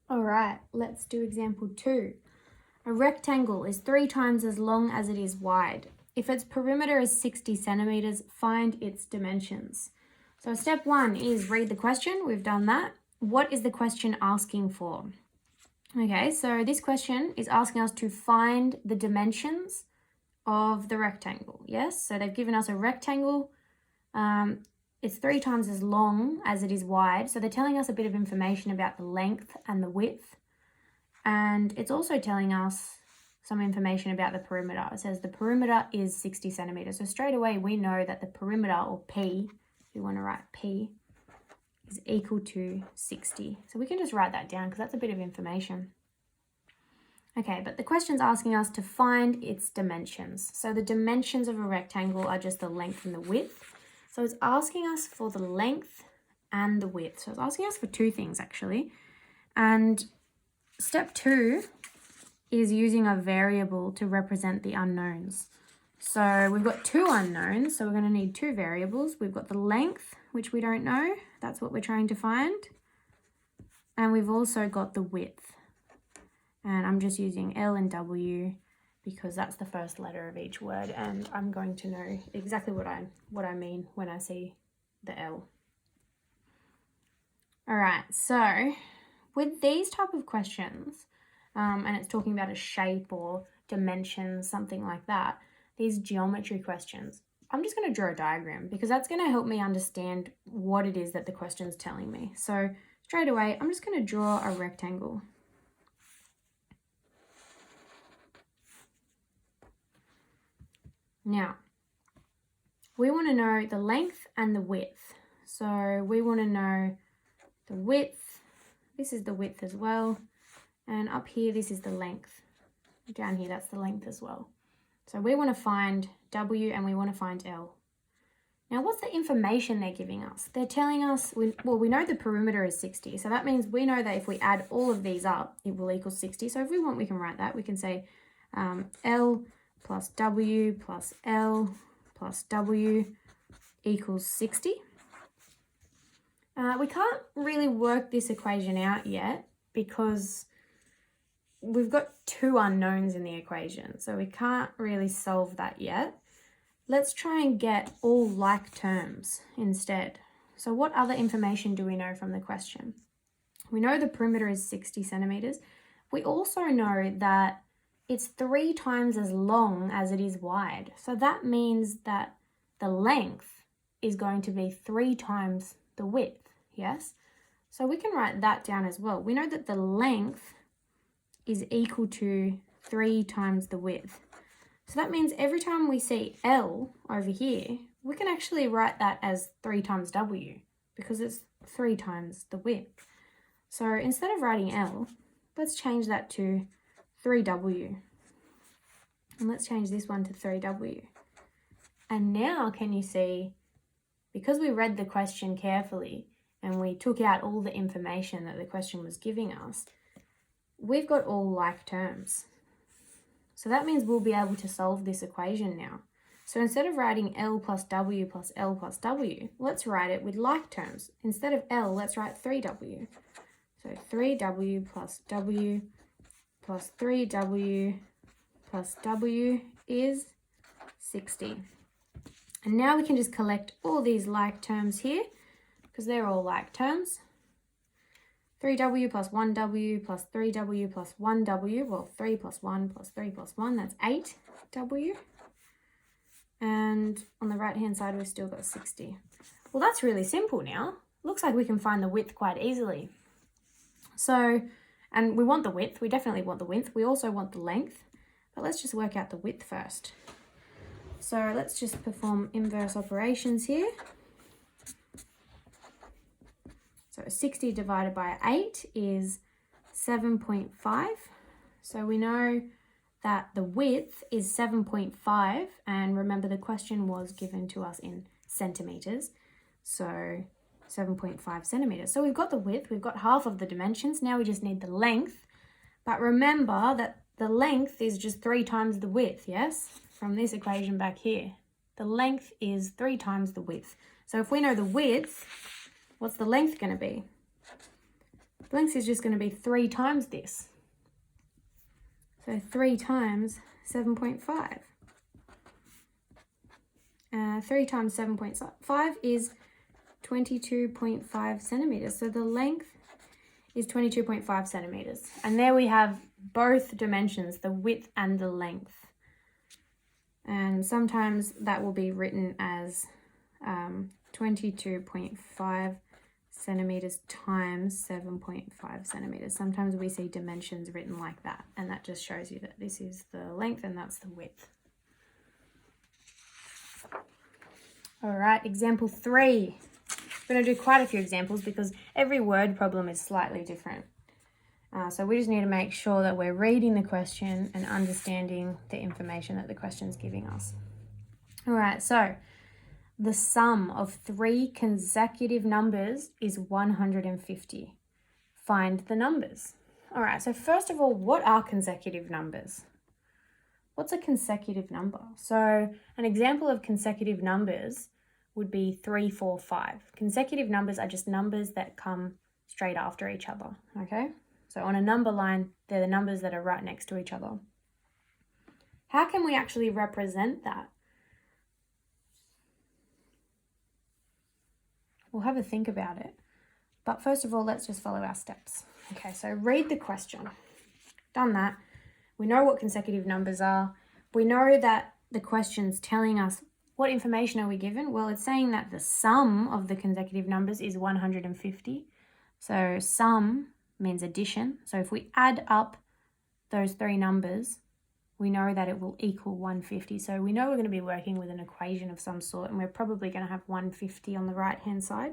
All right, let's do example 2. A rectangle is 3 times as long as it is wide. If its perimeter is 60 centimeters, find its dimensions. So step 1 is read the question. We've done that. What is the question asking for? Okay, so this question is asking us to find the dimensions of the rectangle. Yes, so they've given us a rectangle. It's 3 times as long as it is wide. So they're telling us a bit of information about the length and the width. And it's also telling us some information about the perimeter. It says the perimeter is 60 centimeters. So straight away we know that the perimeter, or P, if you want to write P, is equal to 60. So we can just write that down because that's a bit of information. Okay, but the question's asking us to find its dimensions. So the dimensions of a rectangle are just the length and the width. So it's asking us for the length and the width. So it's asking us for 2 things actually. And step 2 is using a variable to represent the unknowns. So we've got 2 unknowns, so we're going to need 2 variables. We've got the length, which we don't know. That's what we're trying to find. And we've also got the width. And I'm just using L and W because that's the first letter of each word, and I'm going to know exactly what I mean when I see the L. All right, so with these type of questions, and it's talking about a shape or dimensions, something like that, these geometry questions, I'm just going to draw a diagram because that's going to help me understand what it is that the question's telling me. So straight away, I'm just going to draw a rectangle. Now, we want to know the length and the width. So we want to know the width. This is the width as well. And up here, this is the length. Down here, that's the length as well. So we want to find W and we want to find L. Now, what's the information they're giving us? They're telling us, we know the perimeter is 60. So that means we know that if we add all of these up, it will equal 60. So if we want, we can write that. We can say L plus W plus L plus W equals 60. We can't really work this equation out yet because we've got 2 unknowns in the equation, so we can't really solve that yet. Let's try and get all like terms instead. So what other information do we know from the question? We know the perimeter is 60 centimeters. We also know that it's 3 times as long as it is wide. So that means that the length is going to be 3 times the width, yes? So we can write that down as well. We know that the length is equal to 3 times the width. So that means every time we see L over here, we can actually write that as 3 times W because it's 3 times the width. So instead of writing L, let's change that to 3W. And let's change this one to 3W. And now can you see, because we read the question carefully and we took out all the information that the question was giving us, we've got all like terms. So that means we'll be able to solve this equation now. So instead of writing L plus W plus L plus W, let's write it with like terms. Instead of L, let's write 3W. So 3W plus W plus 3W plus W is 60. And now we can just collect all these like terms here because they're all like terms. 3W plus 1W plus 3W plus 1W, well, 3 plus 1 plus 3 plus 1, that's 8W. And on the right-hand side, we've still got 60. Well, that's really simple now. Looks like we can find the width quite easily. So, and we want the width. We definitely want the width. We also want the length. But let's just work out the width first. So let's just perform inverse operations here. So 60 divided by 8 is 7.5. So we know that the width is 7.5. And remember, the question was given to us in centimeters. So 7.5 centimeters. So we've got the width, we've got half of the dimensions. Now we just need the length. But remember that the length is just 3 times the width, yes? From this equation back here. The length is 3 times the width. So if we know the width, what's the length going to be? The length is just going to be 3 times this. So 3 times 7.5. 3 times 7.5 is 22.5 centimeters. So the length is 22.5 centimeters. And there we have both dimensions, the width and the length. And sometimes that will be written as 22.5 centimeters times 7.5 centimeters. Sometimes we see dimensions written like that, and that just shows you that this is the length and that's the width. All right, example 3. We're going to do quite a few examples because every word problem is slightly different. So we just need to make sure that we're reading the question and understanding the information that the question's giving us. All right, so the sum of 3 consecutive numbers is 150. Find the numbers. All right, so first of all, what are consecutive numbers? What's a consecutive number? So an example of consecutive numbers would be 3, 4, 5. Consecutive numbers are just numbers that come straight after each other, okay? So on a number line, they're the numbers that are right next to each other. How can we actually represent that? We'll have a think about it. But first of all, let's just follow our steps. Okay, so read the question. Done that. We know what consecutive numbers are. We know that the question's telling us what information are we given? Well, it's saying that the sum of the consecutive numbers is 150. So sum means addition. So if we add up those 3 numbers, we know that it will equal 150. So we know we're going to be working with an equation of some sort, and we're probably going to have 150 on the right-hand side.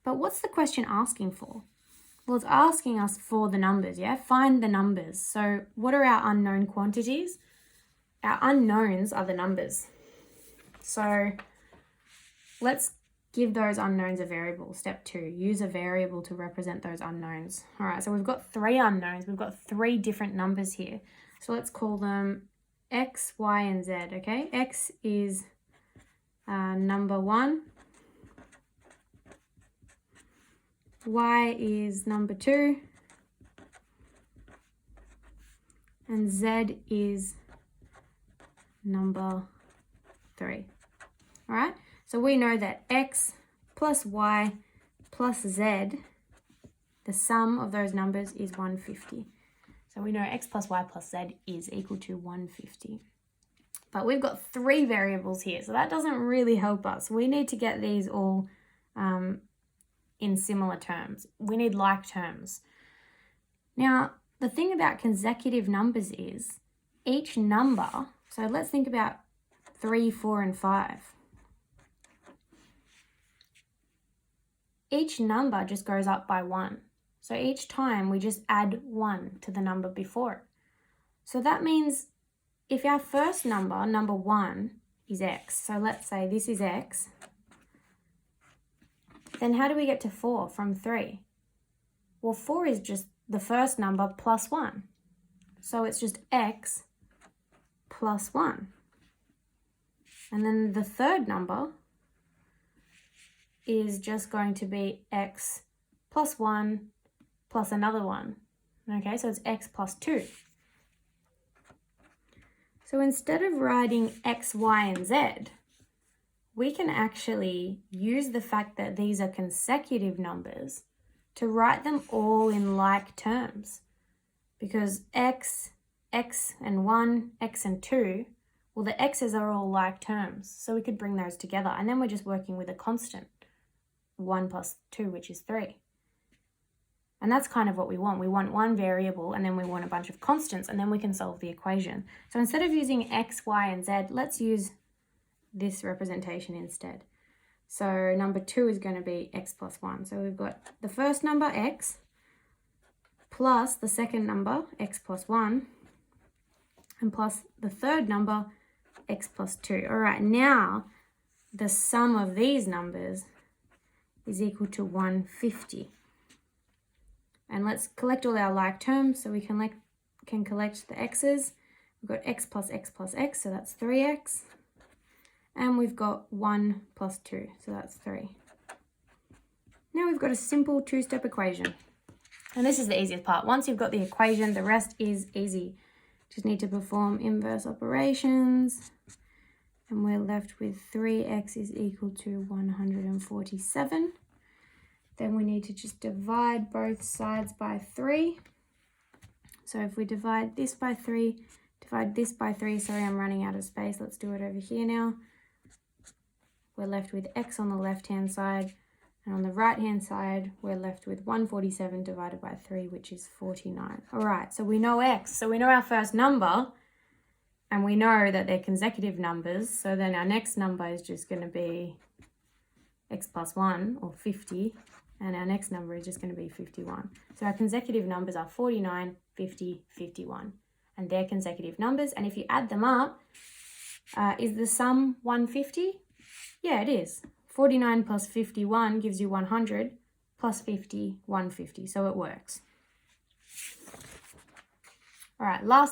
But what's the question asking for? Well, it's asking us for the numbers, yeah? Find the numbers. So what are our unknown quantities? Our unknowns are the numbers. So let's give those unknowns a variable. Step 2, use a variable to represent those unknowns. All right, so we've got 3 unknowns. We've got 3 different numbers here. So let's call them X, Y, and Z, okay? X is number 1. Y is number 2. And Z is number 3. All right, so we know that X plus Y plus Z, the sum of those numbers is 150. So we know X plus Y plus Z is equal to 150. But we've got 3 variables here, so that doesn't really help us. We need to get these all in similar terms. We need like terms. Now, the thing about consecutive numbers is each number, so let's think about 3, 4, and 5. Each number just goes up by 1. So each time we just add 1 to the number before it. So that means if our first number, number 1, is X, so let's say this is X, then how do we get to 4 from 3? Well, 4 is just the first number plus 1. So it's just X plus 1. And then the third number is just going to be X plus 1 plus another 1. Okay, so it's X plus 2. So instead of writing X, Y, and Z, we can actually use the fact that these are consecutive numbers to write them all in like terms. Because X, X and 1, X and 2, well, the X's are all like terms. So we could bring those together. And then we're just working with a constant, 1 plus 2, which is 3. And that's kind of what we want. We want one variable and then we want a bunch of constants and then we can solve the equation. So instead of using X, Y, and Z, let's use this representation instead. So number 2 is going to be X plus 1. So we've got the first number, X, plus the second number, X plus 1, and plus the third number, X plus 2. All right, now the sum of these numbers is equal to 150. And let's collect all our like terms so we can collect the x's. We've got x plus x plus x, so that's 3x. And we've got 1 plus 2, so that's 3. Now we've got a simple two-step equation. And this is the easiest part. Once you've got the equation, the rest is easy. Just need to perform inverse operations. And we're left with 3x is equal to 147. Then we need to just divide both sides by 3. So if we divide this by 3, divide this by 3, sorry, I'm running out of space. Let's do it over here now. We're left with x on the left-hand side. And on the right-hand side, we're left with 147 divided by 3, which is 49. All right, so we know x. So we know our first number. And we know that they're consecutive numbers, so then our next number is just going to be x plus 1, or 50, and our next number is just going to be 51. So our consecutive numbers are 49, 50, 51, and they're consecutive numbers. And if you add them up, is the sum 150? Yeah, it is. 49 plus 51 gives you 100, plus 50, 150, so it works. All right, last